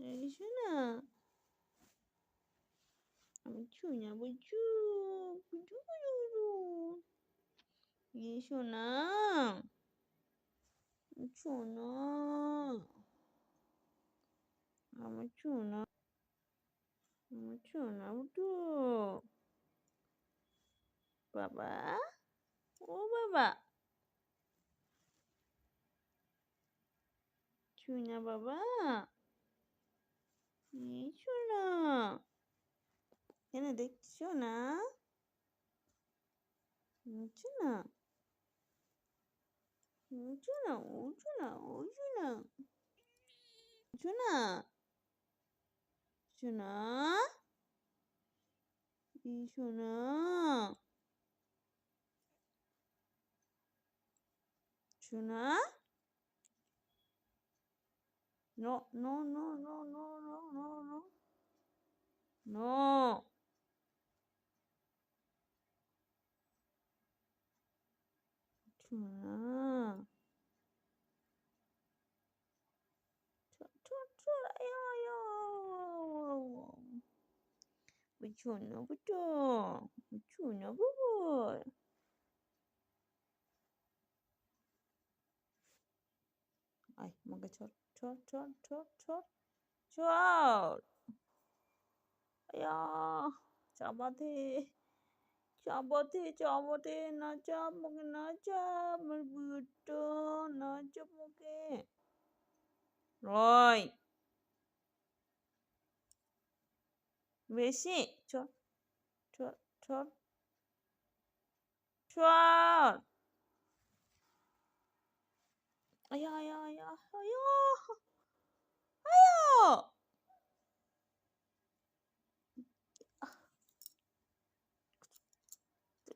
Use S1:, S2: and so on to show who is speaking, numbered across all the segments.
S1: এই শোনা আমি শোনা বুঝু বুঝু বুঝু এই শোনা শোনা আমার শোনা আমার শোনা বুঝু বাবা ও বাবা শোনা বাবা এই শোনা এনে দেখছো না উঠছো না উঠছো না উঠছো না উঠছো না উঠছো না শোনা এই শোনা শোনা no no no no no no no no no শোনা শোনা বুটো শোনা বাবু আয় আমাকে ছট ছট ছট ছট ছট ছট আয়া চাবাতে চাবাতে চাবাতে না চাপ মুখে না চাপ আমার বুটো না চাপ মুখে রয় বেশি ছট ছট ছট ছট আয়া আয়া আয়া আয়া আয়া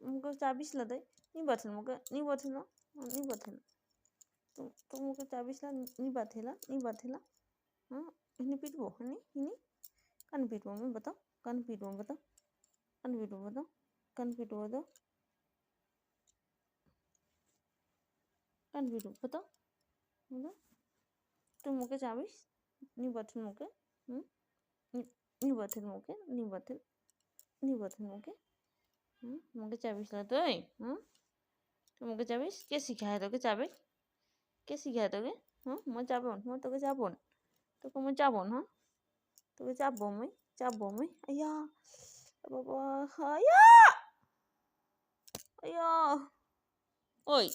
S1: muka habis lah deh ini batin muka ini batin lah ini batin tuh muka habis lah ini batin lah ini pitbull ini kan pitbull में बताओ kan pitbull बताओ kan pitbull बताओ kan pitbull बताओ kan pitbull बताओ tuh muka habis ini batin muka ini batin muka ini batin muka मुझे चाबीस ला तो मुझे चाबीस क्या सिखाया तो चाबी क्या सिखाया तो मैं चाबन मैं तो चाबन तो मैं चाबन हाँ तो चाबो मैं अया बाबा अया अया ओई